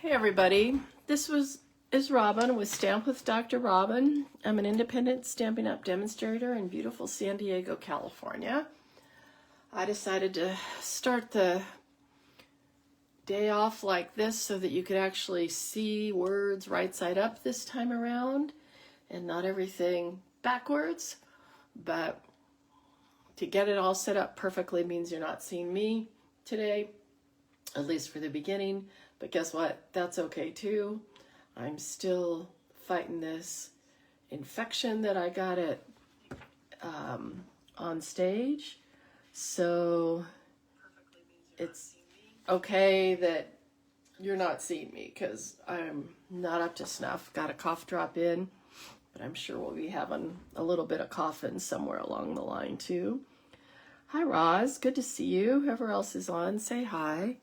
Hey everybody, is Robin with Stamp with Dr. Robin. I'm an independent Stampin' Up! Demonstrator in beautiful San Diego, California. I decided to start the day off like this so that you could actually see words right side up this time around and not everything backwards. But to get it all set up perfectly means you're not seeing me today, at least for the beginning. But guess what? That's okay too. I'm still fighting this infection that I got on stage. So it's okay that you're not seeing me because I'm not up to snuff. Got a cough drop in, but I'm sure we'll be having a little bit of coughing somewhere along the line too. Hi Roz, good to see you. Whoever else is on, say hi.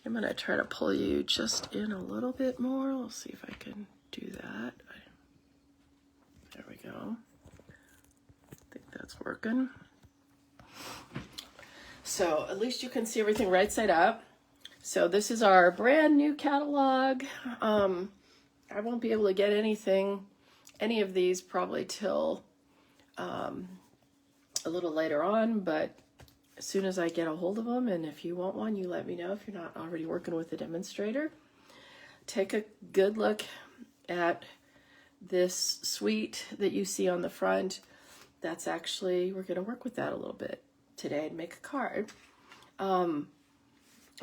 I'm going to try to pull you just in a little bit more. We'll see if I can do that. There we go. I think that's working. So at least you can see everything right side up. So this is our brand new catalog. I won't be able to get any of these probably till a little later on, but as soon as I get a hold of them, and if you want one, you let me know if you're not already working with a demonstrator. Take a good look at this suite that you see on the front. That's actually, we're going to work with that a little bit today and make a card. I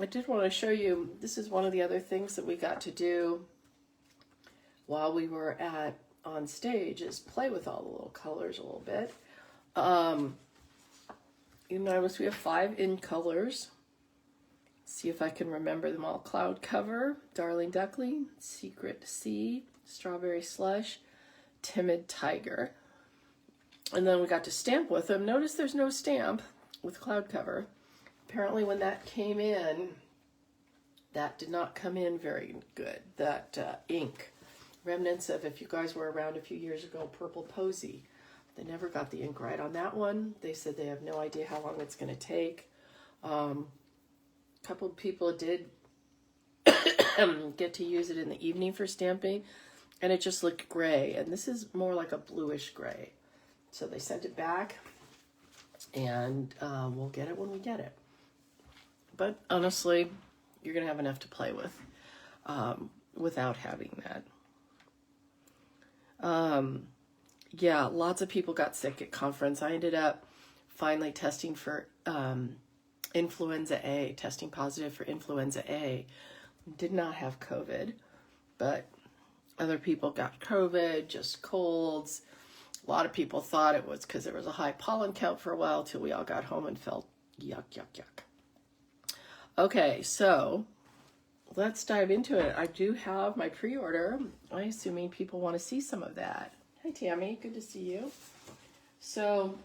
did want to show you, this is one of the other things that we got to do while we were on stage, is play with all the little colors a little bit. You notice we have 5 in colors. See if I can remember them all. Cloud Cover, Darling Duckling, Secret Sea, Strawberry Slush, Timid Tiger. And then we got to stamp with them. Notice there's no stamp with Cloud Cover. Apparently when that came in, that did not come in very good. That ink. Remnants of, if you guys were around a few years ago, Purple Posy. They never got the ink right on that one. They said they have no idea how long it's going to take. A couple of people did get to use it in the evening for stamping, and it just looked gray. And this is more like a bluish gray. So they sent it back, and we'll get it when we get it. But honestly, you're going to have enough to play with without having that. Yeah, lots of people got sick at conference. I ended up finally testing for influenza A, testing positive for influenza A. Did not have COVID, but other people got COVID, just colds. A lot of people thought it was because there was a high pollen count for a while till we all got home and felt yuck, yuck, yuck. Okay, so let's dive into it. I do have my pre-order. I'm assuming people want to see some of that. Hi, Tammy. Good to see you. So,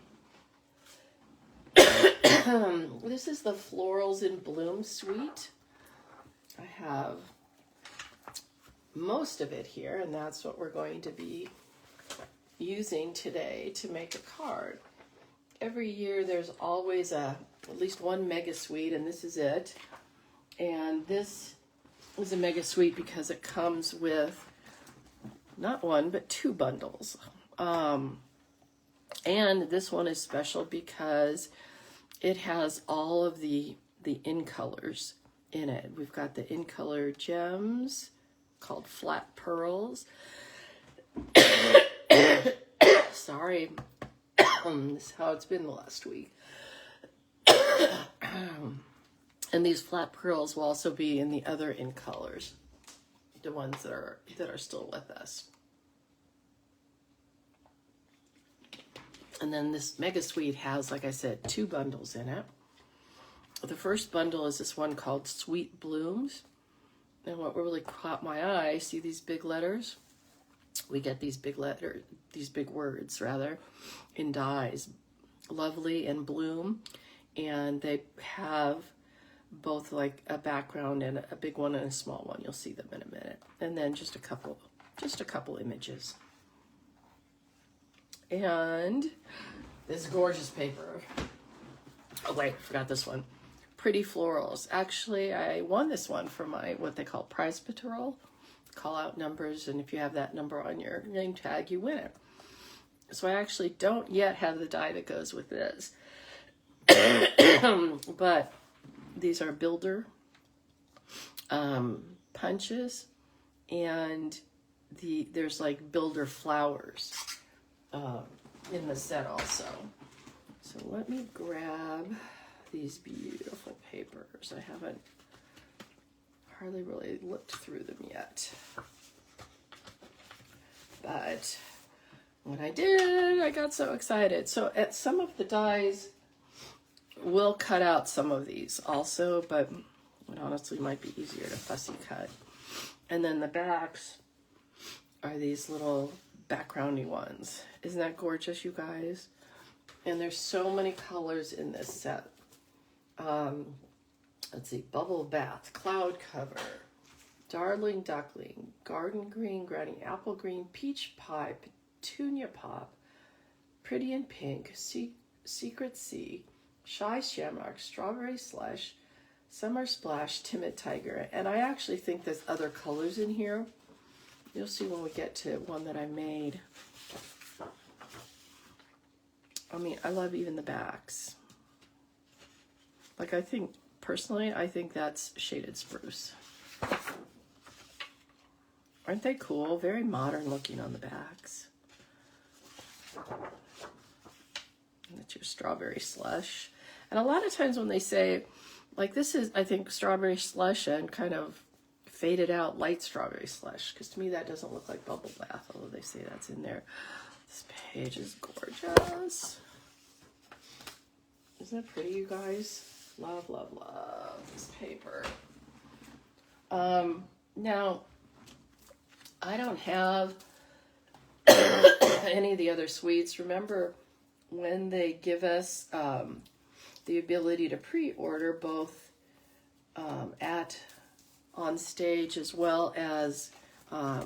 this is the Florals in Bloom suite. I have most of it here, and that's what we're going to be using today to make a card. Every year there's always at least one mega suite, and this is it. And this is a mega suite because it comes with not one, but 2 bundles. And this one is special because it has all of the in colors in it. We've got the in color gems called Flat Pearls. Sorry, this is how it's been the last week. And these flat pearls will also be in the other in colors, the ones that are still with us. And then this mega suite has, like I said, 2 bundles in it. The first bundle is this one called Sweet Blooms. And what really caught my eye, see these big letters? We get these big words rather, in dies, Lovely and Bloom. And they have both like a background and a big one and a small one. You'll see them in a minute. And then just a couple images. And this gorgeous paper. Oh wait, forgot this one. Pretty Florals. Actually, I won this one for my, what they call prize patrol. Call out numbers, and if you have that number on your name tag, you win it. So I actually don't yet have the die that goes with this. But these are builder punches, and there's like builder flowers in the set also. So let me grab these beautiful papers. I haven't hardly really looked through them yet. But when I did, I got so excited. So at some of the dies will cut out some of these also, but it honestly might be easier to fussy cut. And then the backs are these little backgroundy ones. Isn't that gorgeous, you guys? And there's so many colors in this set. Let's see, bubble bath, cloud cover, darling duckling, garden green, granny apple green, peach pie, petunia pop, pretty in pink, secret sea, shy shamrock, strawberry slush, summer splash, timid tiger. And I actually think there's other colors in here. You'll see when we get to one that I made. I mean, I love even the backs. Like, I think, personally, I think that's shaded spruce. Aren't they cool? Very modern looking on the backs. And that's your strawberry slush. And a lot of times when they say, like, this is, I think, strawberry slush and kind of faded out light strawberry slush, because to me that doesn't look like bubble bath, although they say that's in there. This page is gorgeous. Isn't it pretty, you guys? Love, love, love this paper. Now, I don't have any of the other suites. Remember when they give us the ability to pre-order both on stage, as well as I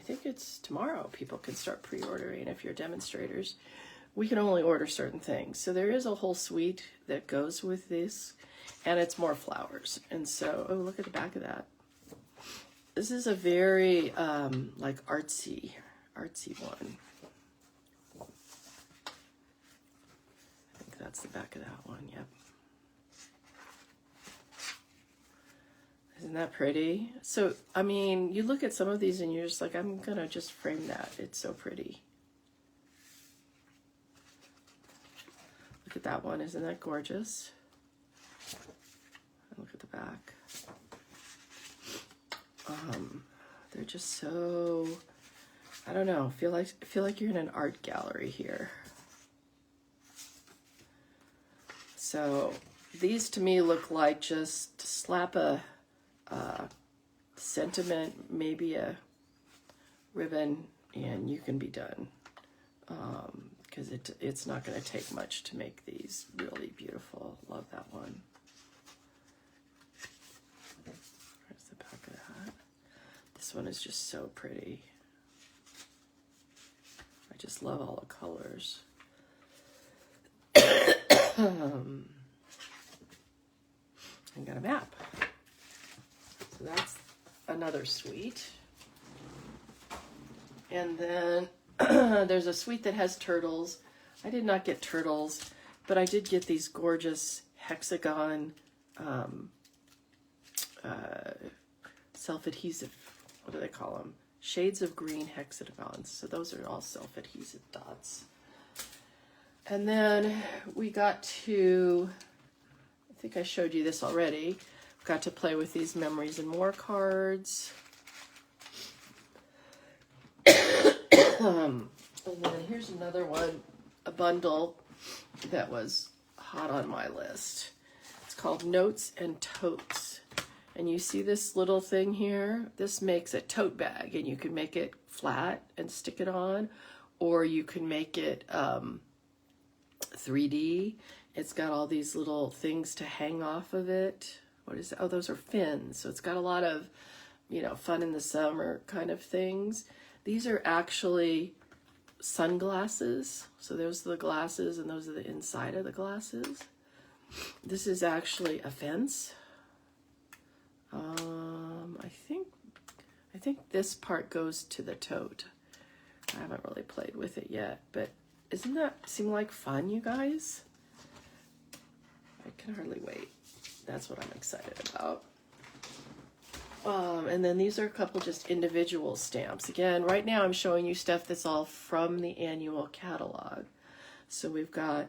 think it's tomorrow people can start pre-ordering if you're demonstrators. We can only order certain things. So there is a whole suite that goes with this, and it's more flowers. And so, oh, look at the back of that. This is a very like artsy one. I think that's the back of that one, yep. Isn't that pretty? So, I mean, you look at some of these and you're just like, I'm gonna just frame that. It's so pretty. Look at that one, isn't that gorgeous? And look at the back. They're just so, I don't know, feel like you're in an art gallery here. So these to me look like just slap a sentiment, maybe a ribbon, and you can be done. Because it's not going to take much to make these really beautiful. Love that one. There's the back of that. This one is just so pretty. I just love all the colors. I got a map. So that's another suite. And then there's a suite that has turtles. I did not get turtles, but I did get these gorgeous hexagon self-adhesive, what do they call them? Shades of green hexagons. So those are all self-adhesive dots. And then we got to, I think I showed you this already, got to play with these Memories and More cards. And then here's another one, a bundle that was hot on my list. It's called Notes and Totes. And you see this little thing here? This makes a tote bag, and you can make it flat and stick it on, or you can make it 3D. It's got all these little things to hang off of it. What is it? Oh, those are fins. So it's got a lot of, you know, fun in the summer kind of things. These are actually sunglasses. So those are the glasses, and those are the inside of the glasses. This is actually a fence. I think this part goes to the tote. I haven't really played with it yet, but doesn't that seem like fun, you guys? I can hardly wait. That's what I'm excited about. And then these are a couple just individual stamps. Again, right now I'm showing you stuff that's all from the annual catalog. So we've got,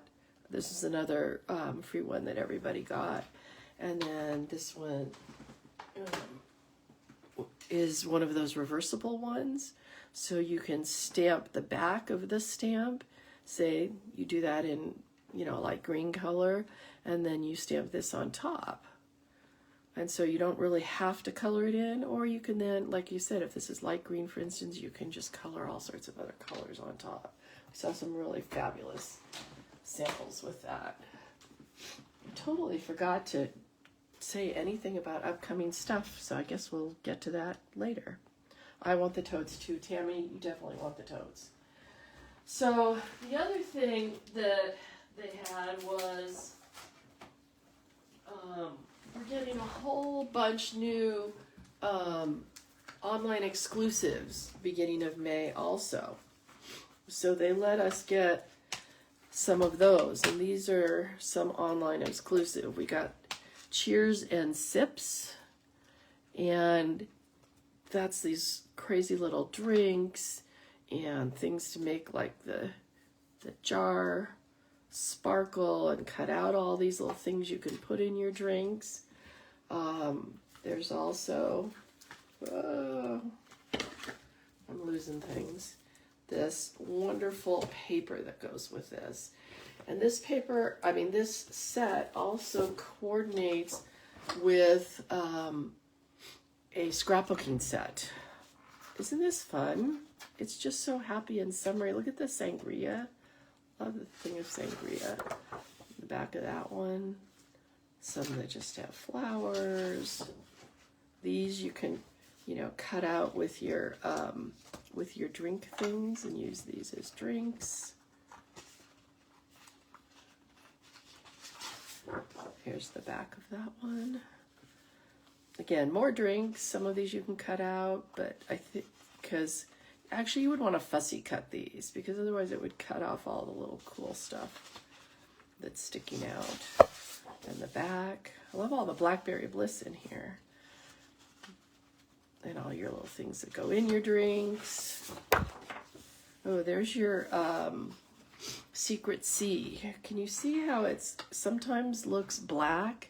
this is another free one that everybody got. And then this one is one of those reversible ones. So you can stamp the back of the stamp. Say you do that in, you know, light green color, and then you stamp this on top. And so you don't really have to color it in, or you can then, like you said, if this is light green, for instance, you can just color all sorts of other colors on top. We saw some really fabulous samples with that. I totally forgot to say anything about upcoming stuff, so I guess we'll get to that later. I want the totes too. Tammy, you definitely want the totes. So the other thing that they had was we're getting a whole bunch new online exclusives beginning of May also. So they let us get some of those, and these are some online exclusive. We got Cheers and Sips, and that's these crazy little drinks and things to make like the jar sparkle and cut out all these little things you can put in your drinks. There's also, I'm losing things, this wonderful paper that goes with this. And this paper, I mean, this set also coordinates with a scrapbooking set. Isn't this fun? It's just so happy and summery. Look at the sangria. Love the thing of sangria. The back of that one. Some that just have flowers. These you can, you know, cut out with your drink things and use these as drinks. Here's the back of that one. Again, more drinks. Some of these you can cut out, but I think, because actually you would want to fussy cut these, because otherwise it would cut off all the little cool stuff that's sticking out. And the back. I love all the Blackberry Bliss in here. And all your little things that go in your drinks. Oh, there's your Secret Sea. Can you see how it's sometimes looks black?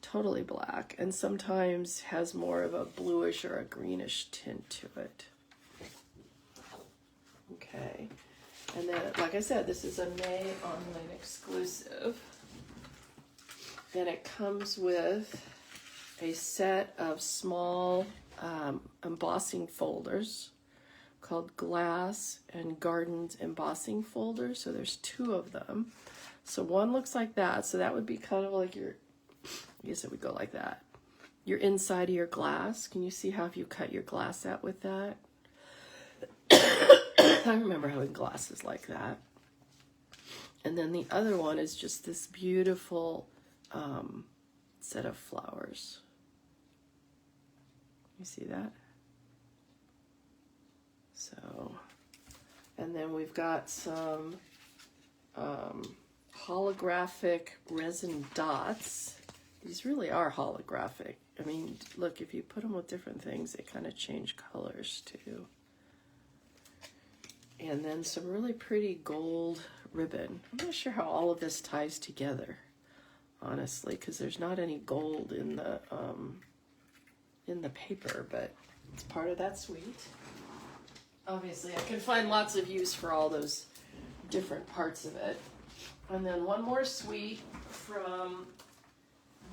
Totally black. And sometimes has more of a bluish or a greenish tint to it. Okay. And then, like I said, this is a May online exclusive. Then it comes with a set of small embossing folders called Glass and Gardens embossing folders. So there's 2 of them. So one looks like that. So that would be kind of like your, I guess it would go like that. Your inside of your glass. Can you see how if you cut your glass out with that? I remember having glasses like that. And then the other one is just this beautiful set of flowers. You see that? So, and then we've got some holographic resin dots. These really are holographic. I mean, look, if you put them with different things, they kind of change colors too. And then some really pretty gold ribbon. I'm not sure how all of this ties together, honestly, because there's not any gold in the paper, but it's part of that suite. Obviously, I can find lots of use for all those different parts of it. And then one more suite from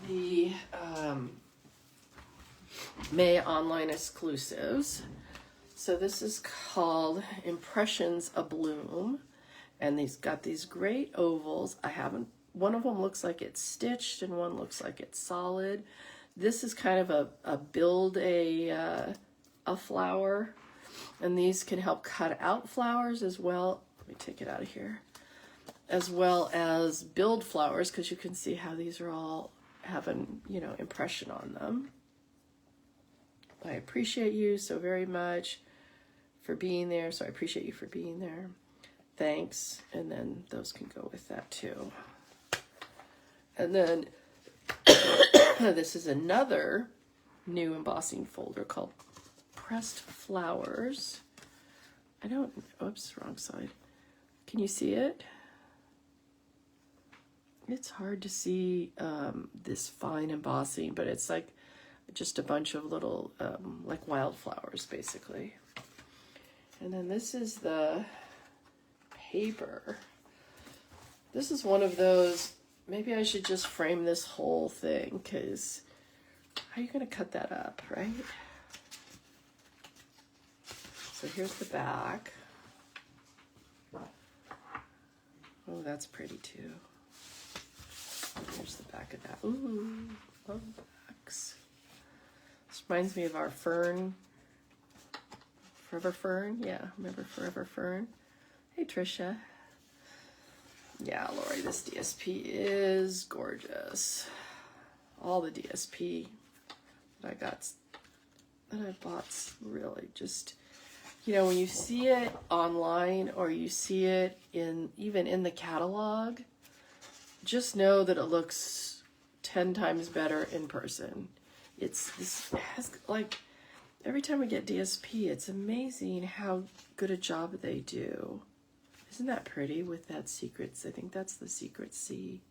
the May online exclusives. So this is called Impressions Abloom, and these got these great ovals. One of them looks like it's stitched and one looks like it's solid. This is kind of a build a flower, and these can help cut out flowers as well. Let me take it out of here. as well as build flowers, because you can see how these are all having, you know, impression on them. I appreciate you so very much for being there. So I appreciate you for being there. Thanks. And then those can go with that too. And then this is another new embossing folder called Pressed Flowers. Oops, wrong side. Can you see it? It's hard to see this fine embossing, but it's like just a bunch of little like wildflowers basically. And then this is the paper. This is one of those, maybe I should just frame this whole thing, because how are you going to cut that up, right? So here's the back. Oh, that's pretty too. Here's the back of that. Ooh, love backs. This reminds me of our fern. Forever Fern? Yeah, remember Forever Fern? Hey, Trisha. Yeah, Lori, this DSP is gorgeous. All the DSP that I bought really just, you know, when you see it online or you see it even in the catalog, just know that it looks 10 times better in person. It has, like, every time we get DSP, it's amazing how good a job they do. Isn't that pretty with that Secrets? I think that's the Secret C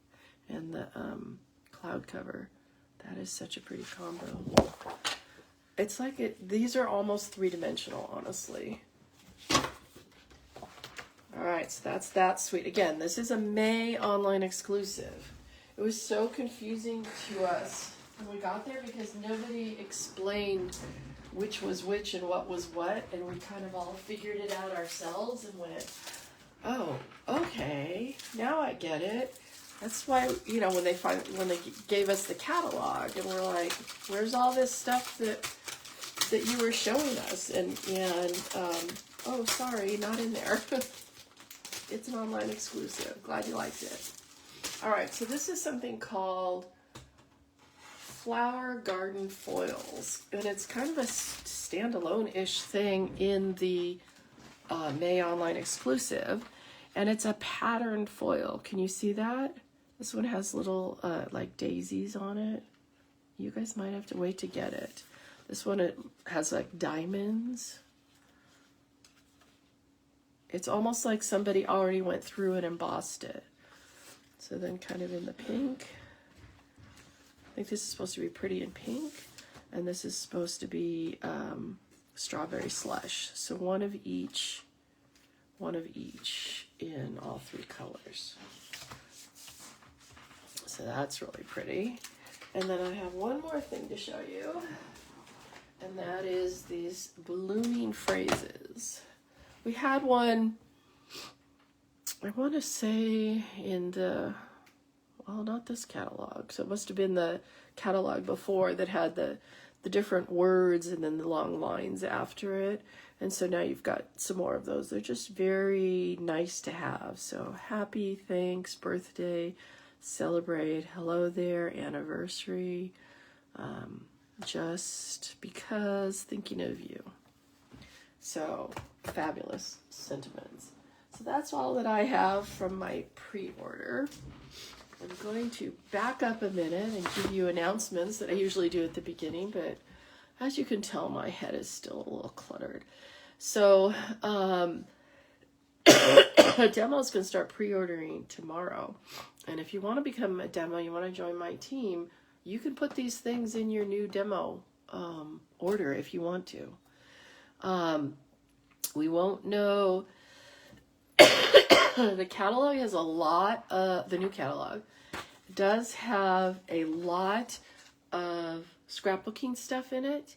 and the cloud cover. That is such a pretty combo. It's like these are almost three-dimensional, honestly. All right, so that's that sweet. Again, this is a May online exclusive. It was so confusing to us when we got there because nobody explained which was which and what was what, and we kind of all figured it out ourselves and went, oh, okay, now I get it. That's why, you know, when they gave us the catalog and we're like, where's all this stuff that you were showing us? And oh, sorry, not in there. It's an online exclusive. Glad you liked it. All right, so this is something called Flower Garden Foils, and it's kind of a standalone-ish thing in the May online exclusive, and it's a patterned foil. Can you see that? This one has little like daisies on it. You guys might have to wait to get it. This one, it has like diamonds. It's almost like somebody already went through and embossed it. So then kind of in the pink. I think this is supposed to be pretty in pink. And this is supposed to be strawberry slush. So one of each in all three colors. So that's really pretty. And then I have one more thing to show you. And that is these blooming phrases. We had one, I want to say in the, well, not this catalog. So it must have been the catalog before that had the different words and then the long lines after it. And so now you've got some more of those. They're just very nice to have. So happy, thanks, birthday, celebrate, hello there, anniversary, just because, thinking of you. So fabulous sentiments. So that's all that I have from my pre-order. I'm going to back up a minute and give you announcements that I usually do at the beginning, but as you can tell, my head is still a little cluttered. So demos can start pre-ordering tomorrow. And if you want to become a demo, you want to join my team, you can put these things in your new demo order if you want to. We won't know. The catalog has a lot of, the new catalog does have a lot of scrapbooking stuff in it.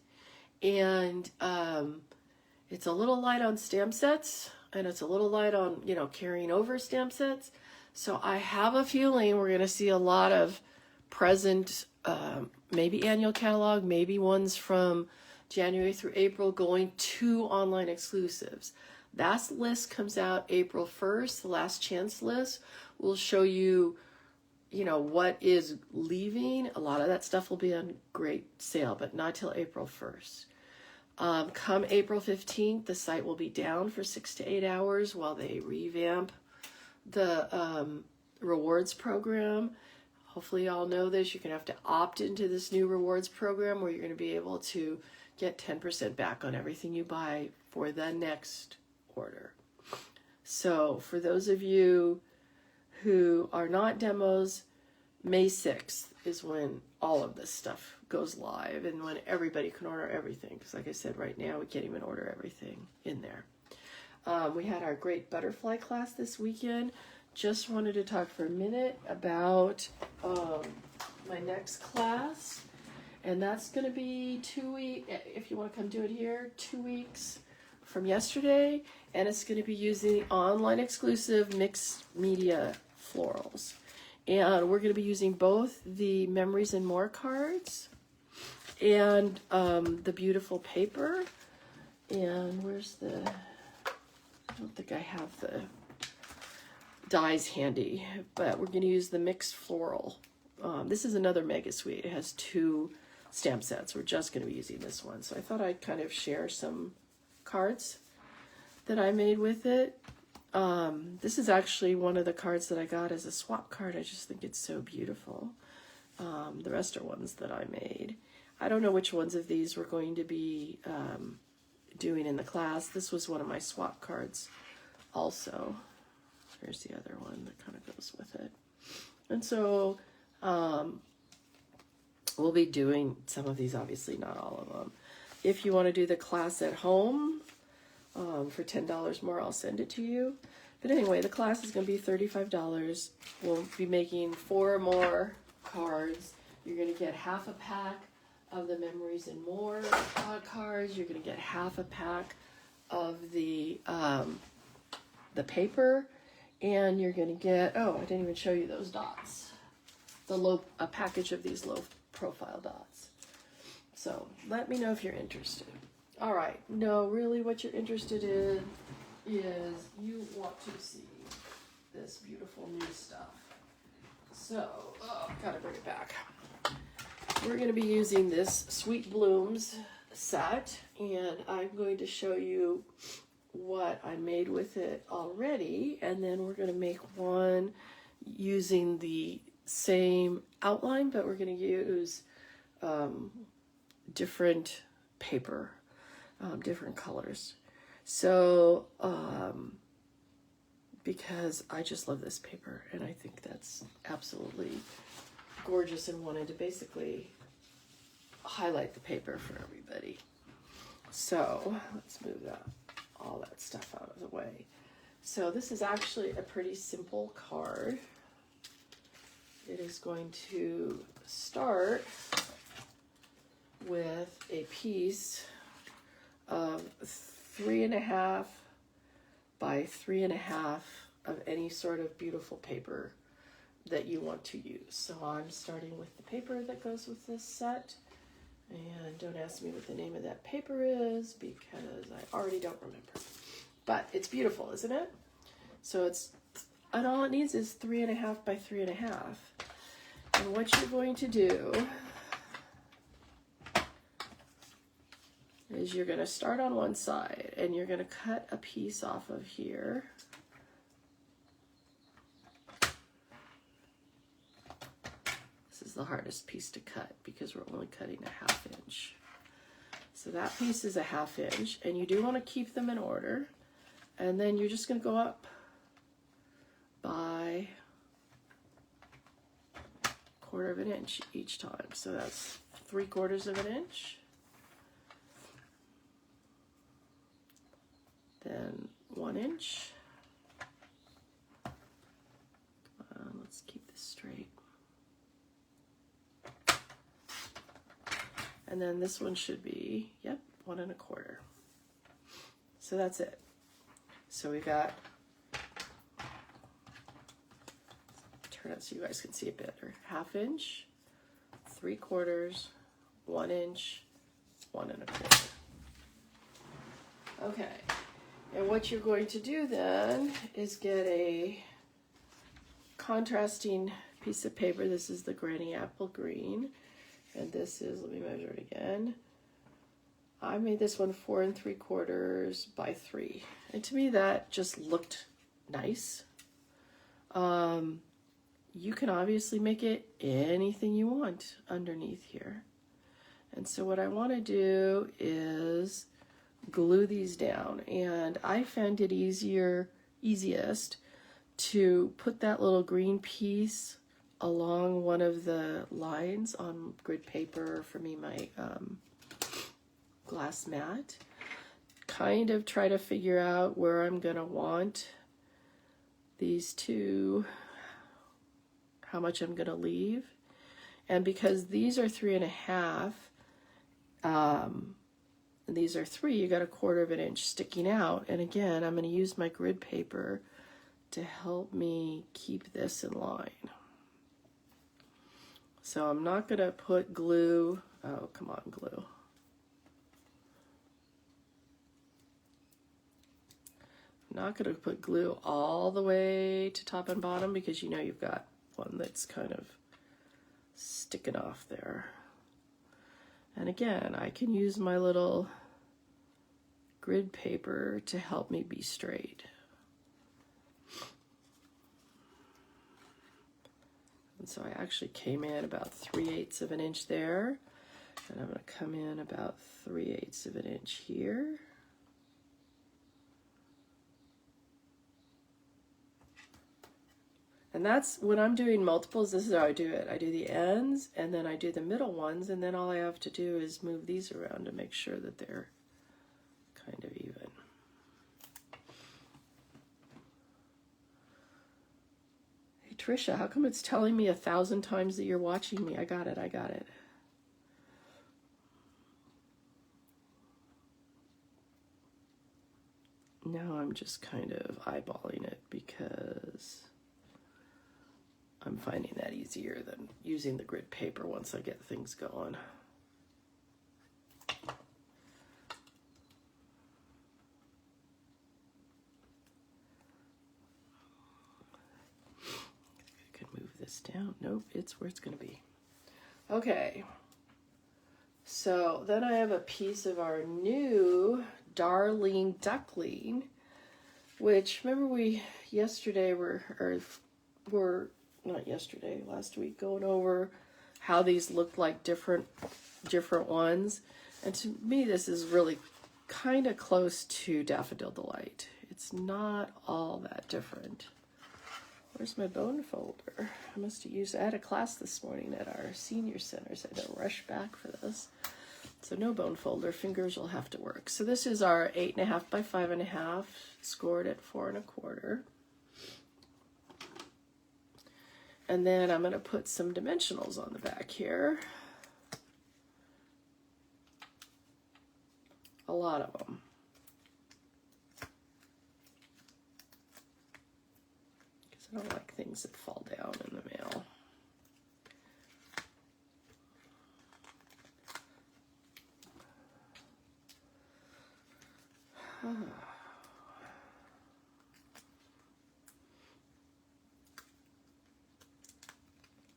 And it's a little light on stamp sets, and it's a little light on, you know, carrying over stamp sets. So I have a feeling we're going to see a lot of present, maybe annual catalog, maybe ones from January through April going to online exclusives. That list comes out April 1st. The last chance list will show you, you know, what is leaving. A lot of that stuff will be on great sale, but not till April 1st. Come April 15th, the site will be down for 6 to 8 hours while they revamp the rewards program. Hopefully y'all know this. You're going to have to opt into this new rewards program where you're going to be able to get 10% back on everything you buy for the next order. So for those of you who are not demos, May 6th is when all of this stuff goes live and when everybody can order everything. Because like I said, right now we can't even order everything in there. We had our great butterfly class this weekend. Just wanted to talk for a minute about my next class. And that's going to be 2 weeks, if you want to come do it here, 2 weeks from yesterday. And it's going to be using online exclusive mixed media florals. And we're going to be using both the Memories and More cards and the beautiful paper. And where's the, I don't think I have the dies handy, but we're going to use the mixed floral. This is another mega suite. It has 2 stamp sets. We're just going to be using this one. So I thought I'd kind of share some cards that I made with it. This is actually one of the cards that I got as a swap card. I just think it's so beautiful. The rest are ones that I made. I don't know which ones of these we're going to be doing in the class. This was one of my swap cards also. Here's the other one that kind of goes with it. And so we'll be doing some of these, obviously not all of them. If you want to do the class at home for $10 more, I'll send it to you. But anyway, the class is going to be $35. We'll be making 4 more cards. You're going to get half a pack of the Memories and More cards. You're going to get half a pack of the paper. And you're going to get, oh, I didn't even show you those dots. A package of these low profile dots. So let me know if you're interested. All right. No, really what you're interested in is you want to see this beautiful new stuff. So, gotta bring it back. We're going to be using this Sweet Blooms set, and I'm going to show you what I made with it already, and then we're going to make one using the same outline, but we're going to use different paper, different colors. So because I just love this paper, and I think that's absolutely gorgeous, and wanted to basically highlight the paper for everybody. So let's move all that stuff out of the way. So this is actually a pretty simple card. It is going to start with a piece of 3.5 by 3.5 of any sort of beautiful paper that you want to use. So I'm starting with the paper that goes with this set. And don't ask me what the name of that paper is because I already don't remember. But it's beautiful, isn't it? So and all it needs is 3.5 by 3.5. And what you're going to do is you're going to start on one side and you're going to cut a piece off of here. This is the hardest piece to cut because we're only cutting a 1/2 inch. So that piece is a 1/2 inch, and you do want to keep them in order. And then you're just going to go up by 1/4 of an inch each time. So that's 3/4 of an inch. Then 1 inch. Let's keep this straight. And then this one should be, yep, 1 1/4. So that's it. So we got, turn it so you guys can see it better. 1/2 inch, 3/4, 1 inch, 1 1/4. Okay. And what you're going to do then is get a contrasting piece of paper. This is the Granny Apple Green. And this is, let me measure it again. I made this one 4 3/4 by 3. And to me that just looked nice. You can obviously make it anything you want underneath here. And so what I want to do is glue these down. And I found it easiest to put that little green piece along one of the lines on grid paper, for me, my glass mat. Kind of try to figure out where I'm going to want these two, how much I'm going to leave. And because these are 3.5, and these are 3, you got 1/4 of an inch sticking out. And again, I'm going to use my grid paper to help me keep this in line. So I'm not going to put glue, oh, come on, glue. I'm not going to put glue all the way to top and bottom because you know you've got one that's kind of sticking off there. And again, I can use my little grid paper to help me be straight. And so I actually came in about 3/8 of an inch there, and I'm going to come in about 3/8 of an inch here. And that's when I'm doing multiples, this is how I do it. I do the ends and then I do the middle ones, and then all I have to do is move these around to make sure that they're kind of even. Hey Trisha, how come it's telling me 1,000 times that you're watching me? I got it, I got it. Now I'm just kind of eyeballing it because I'm finding that easier than using the grid paper once I get things going. I could move this down. Nope, it's where it's going to be. Okay. So then I have a piece of our new Darling Duckling, which remember we yesterday not yesterday, last week, going over how these looked like different ones. And to me, this is really kind of close to Daffodil Delight. It's not all that different. Where's my bone folder? I must have I had a class this morning at our senior center, so I had to rush back for this. So no bone folder, fingers will have to work. So this is our 8.5 by 5.5, scored at 4 1/4. And then I'm going to put some dimensionals on the back here. A lot of them. Because I don't like things that fall down in the mail.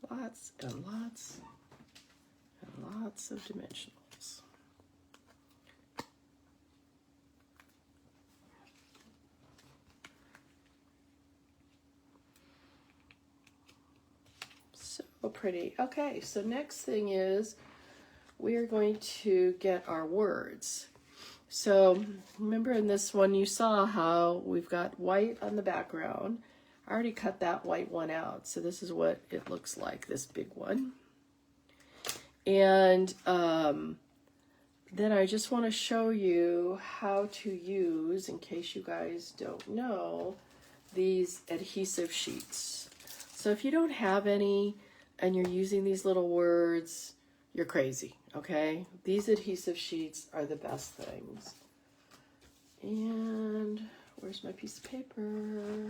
Lots and lots and lots of dimensionals. So pretty. Okay, so next thing is we are going to get our words. So remember in this one you saw how we've got white on the background. I already cut that white one out, so this is what it looks like, this big one. And then I just want to show you how to use, in case you guys don't know, these adhesive sheets. So if you don't have any and you're using these little words, you're crazy, okay? These adhesive sheets are the best things. And where's my piece of paper?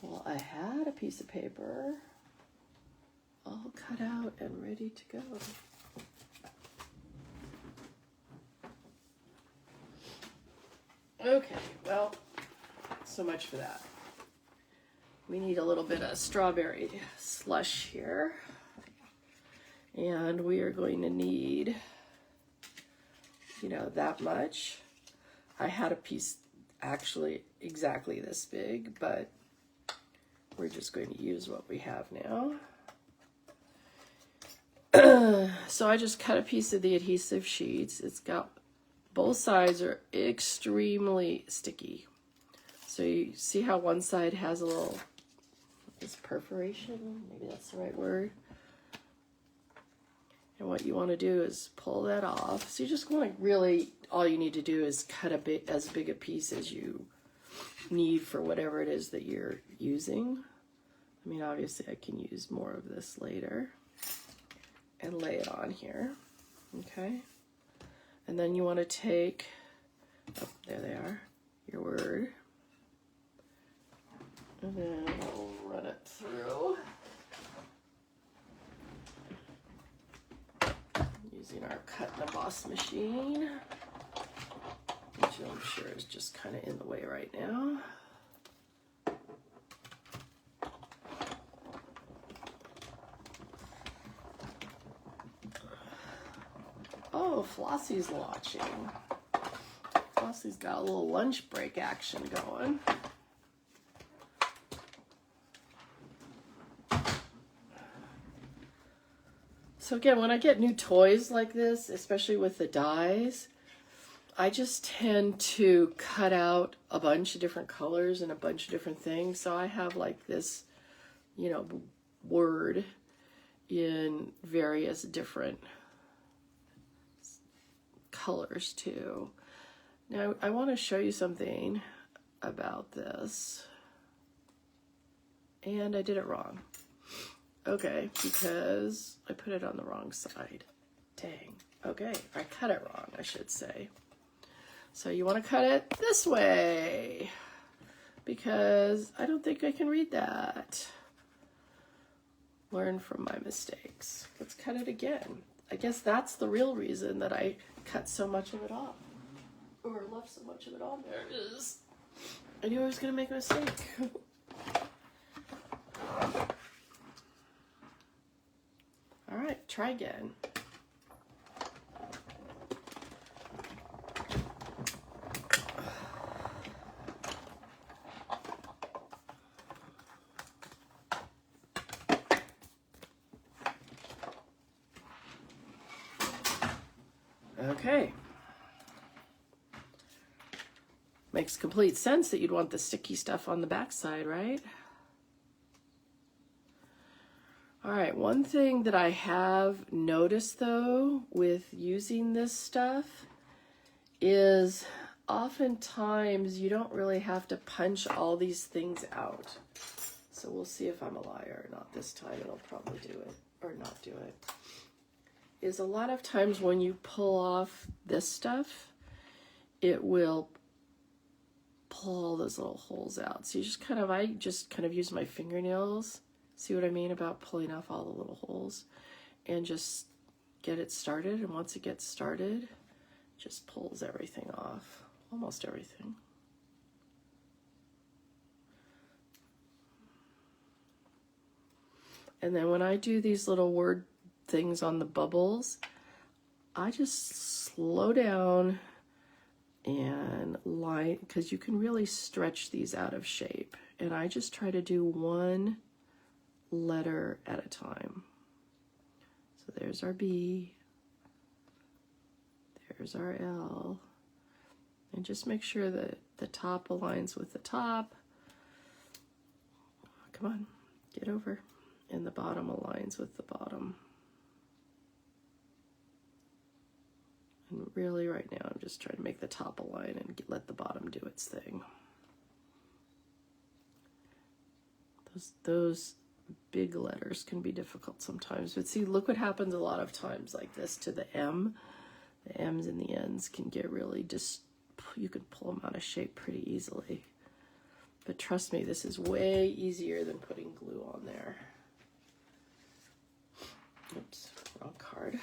Well, I had a piece of paper all cut out and ready to go. Okay, well, so much for that. We need a little bit of strawberry slush here. And we are going to need, you know, that much. I had a piece actually exactly this big, but we're just going to use what we have now. So I just cut a piece of the adhesive sheets. It's got, both sides are extremely sticky. So you see how one side has a little, this perforation, maybe that's the right word. And what you want to do is pull that off. So you just want to really, all you need to do is cut a bit, as big a piece as you need for whatever it is that you're using. I mean, obviously I can use more of this later and lay it on here. Okay. And then you want to take, oh, there they are, your word. And then we'll run it through. Using our cut and emboss machine, which I'm sure is just kind of in the way right now. Oh, Flossie's watching. Flossie's got a little lunch break action going. So again, when I get new toys like this, especially with the dies, I just tend to cut out a bunch of different colors and a bunch of different things. So I have like this, you know, word in various different colors too. Now I want to show you something about this. And I did it wrong. Okay, because I put it on the wrong side. Dang. Okay, I cut it wrong, I should say. So you want to cut it this way, because I don't think I can read that. Learn from my mistakes. Let's cut it again. I guess that's the real reason that I cut so much of it off, or left so much of it on there, is I knew I was going to make a mistake. All right, try again. Okay. Makes complete sense that you'd want the sticky stuff on the back side, right? All right, one thing that I have noticed though with using this stuff is oftentimes you don't really have to punch all these things out. So we'll see if I'm a liar or not this time. It'll probably do it or not do it. Is a lot of times when you pull off this stuff, it will pull all those little holes out. So you just kind of, I just kind of use my fingernails. See what I mean about pulling off all the little holes and just get it started. And once it gets started, it just pulls everything off, almost everything. And then when I do these little word things on the bubbles, I just slow down and line, because you can really stretch these out of shape. And I just try to do one letter at a time. So there's our B, there's our L, and just make sure that the top aligns with the top. Come on, get over. And the bottom aligns with the bottom. And really right now I'm just trying to make the top align and let the bottom do its thing. Those big letters can be difficult sometimes, but see, look what happens a lot of times like this to the M. The M's and the N's can get really just, you can pull them out of shape pretty easily. But trust me, this is way easier than putting glue on there. Oops, wrong card.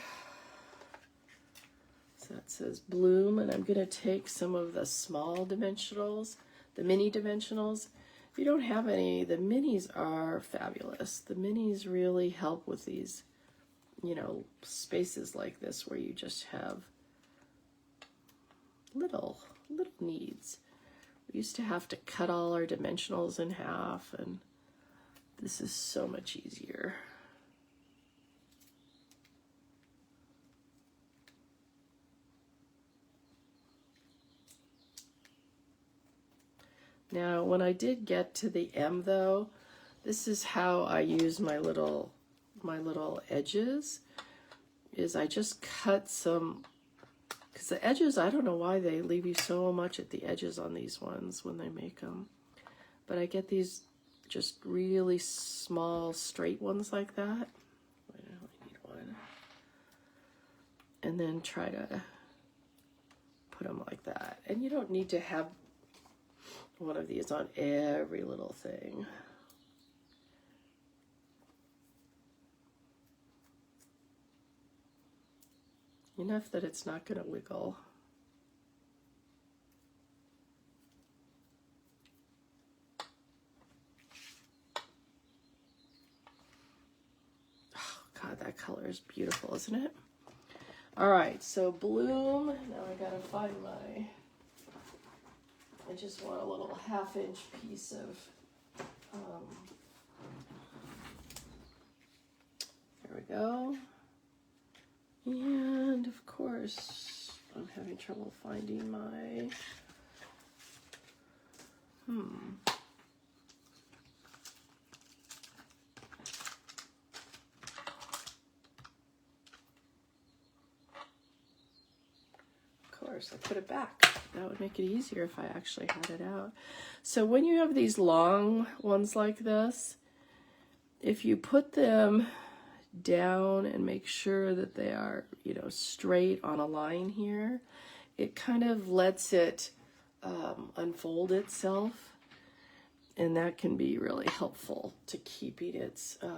So that says bloom, and I'm going to take some of the small dimensionals, the mini dimensionals. If you don't have any, the minis are fabulous. The minis really help with these, you know, spaces like this where you just have little needs. We used to have to cut all our dimensionals in half, and this is so much easier. Now, when I did get to the M though, this is how I use my little edges, is I just cut some, because the edges, I don't know why they leave you so much at the edges on these ones when they make them, but I get these just really small straight ones like that. I need one. And then try to put them like that. And you don't need to have one of these on every little thing. Enough that it's not going to wiggle. Oh God, that color is beautiful, isn't it? All right, so bloom. Now I gotta find my, I just want a little 1/2-inch piece of, there we go. And of course, I'm having trouble finding my, Of course, I put it back. That would make it easier if I actually had it out. So when you have these long ones like this, if you put them down and make sure that they are, you know, straight on a line here, it kind of lets it unfold itself, and that can be really helpful to keeping its I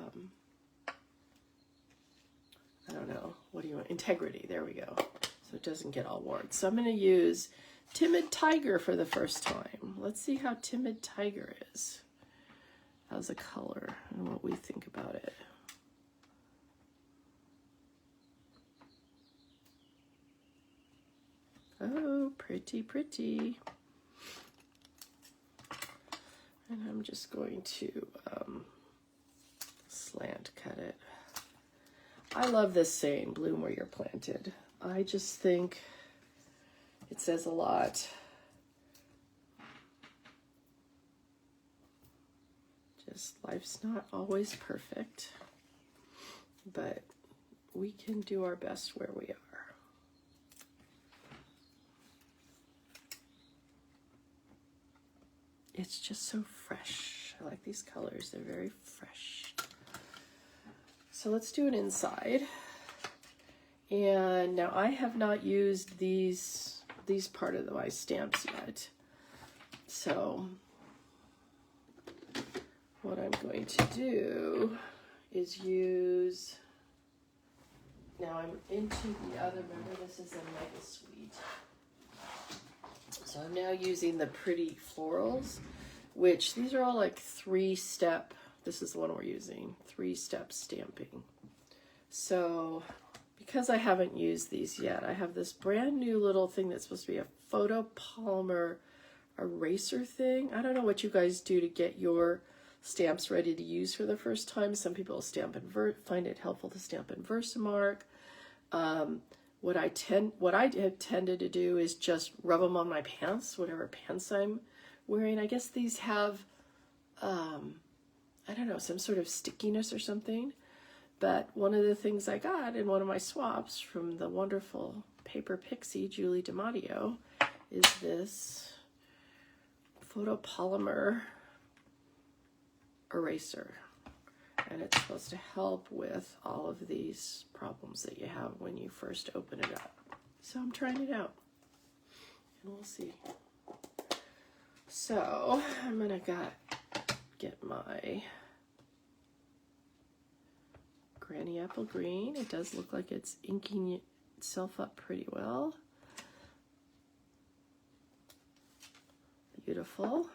don't know, what do you want, integrity, there we go, so it doesn't get all warped. So I'm going to use Timid Tiger for the first time. Let's see how Timid Tiger is as a color and what we think about it. Oh, pretty, pretty. And I'm just going to slant cut it. I love this saying, bloom where you're planted. I just think it says a lot. Just life's not always perfect, but we can do our best where we are. It's just so fresh. I like these colors. They're very fresh. So let's do an inside. And now I have not used these part of my stamps yet. So what I'm going to do is use, now I'm into the other, remember this is a Mega Sweet. So I'm now using the Peek Florals, which these are all like 3-step, this is the one we're using, 3-step stamping. So because I haven't used these yet, I have this brand new little thing that's supposed to be a photopolymer eraser thing. I don't know what you guys do to get your stamps ready to use for the first time. Some people stamp find it helpful to stamp in Versamark. What I have tended to do is just rub them on my pants, whatever pants I'm wearing. I guess these have, I don't know, some sort of stickiness or something. But one of the things I got in one of my swaps from the wonderful Paper Pixie, Julie DiMatteo, is this photopolymer eraser. And it's supposed to help with all of these problems that you have when you first open it up. So I'm trying it out, and we'll see. So I'm gonna get my Granny Apple Green. It does look like it's inking itself up pretty well. Beautiful.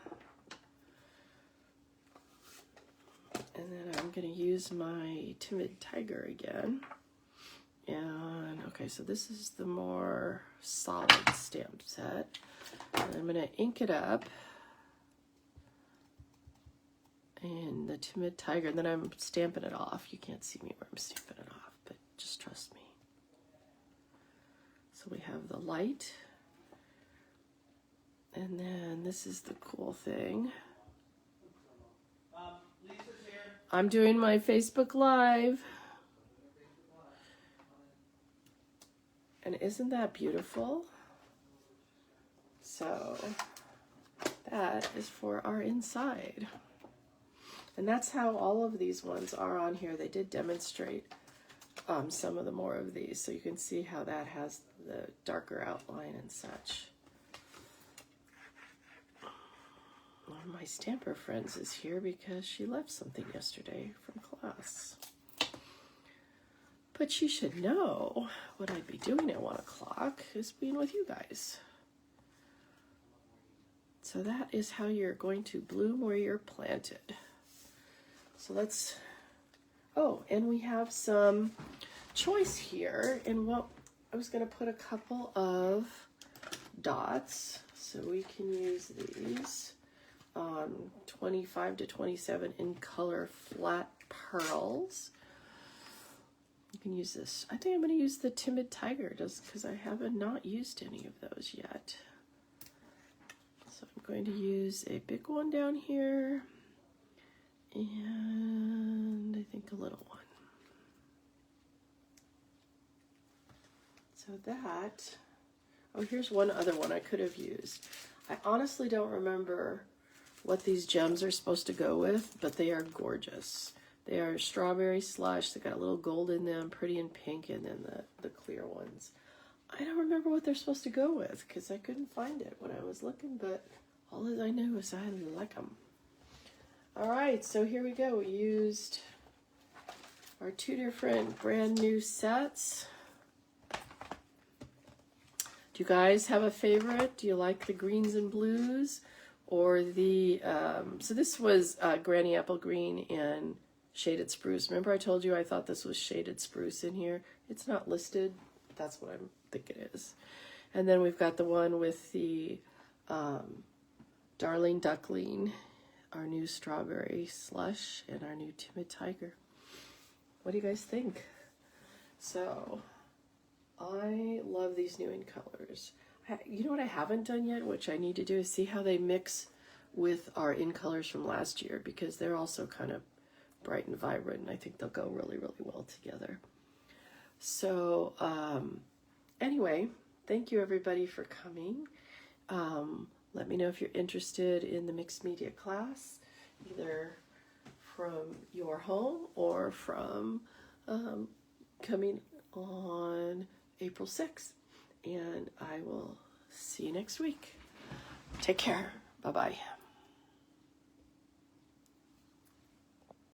And then I'm going to use my Timid Tiger again. And okay, so this is the more solid stamp set. And I'm going to ink it up in the Timid Tiger, and then I'm stamping it off. You can't see me where I'm stamping it off, but just trust me. So we have the light, and then this is the cool thing. I'm doing my Facebook Live. And isn't that beautiful? So that is for our inside. And that's how all of these ones are on here. They did demonstrate some of the more of these, so you can see how that has the darker outline and such. One of my stamper friends is here because she left something yesterday from class. But she should know what I'd be doing at 1 o'clock is being with you guys. So that is how you're going to bloom where you're planted. So let's, oh, and we have some choice here in what I was going to put a couple of dots. So we can use these 25 to 27 in color flat pearls. You can use this. I think I'm going to use the Timid Tiger just because I haven't not used any of those yet. So I'm going to use a big one down here and I think a little one. So that, oh, here's one other one I could have used. I honestly don't remember what these gems are supposed to go with, but they are gorgeous. They are strawberry slush. They got a little gold in them, pretty and pink, and then the clear ones. I don't remember what they're supposed to go with because I couldn't find it when I was looking, but all that I knew is I like them. All right, so here we go. We used our 2 different brand new sets. Do you guys have a favorite? Do you like the greens and blues or the, so this was Granny Apple Green and Shaded Spruce. Remember I told you I thought this was Shaded Spruce in here? It's not listed. That's what I think it is. And then we've got the one with the Darling Duckling, our new Strawberry Slush, and our new Timid Tiger. What do you guys think? So, I love these new in colors. You know what I haven't done yet, which I need to do, is see how they mix with our in colors from last year, because they're also kind of bright and vibrant, and I think they'll go really, really well together. So, anyway, thank you everybody for coming. Let me know if you're interested in the mixed media class, either from your home or from coming on April 6th. And I will see you next week. Take care. Bye-bye.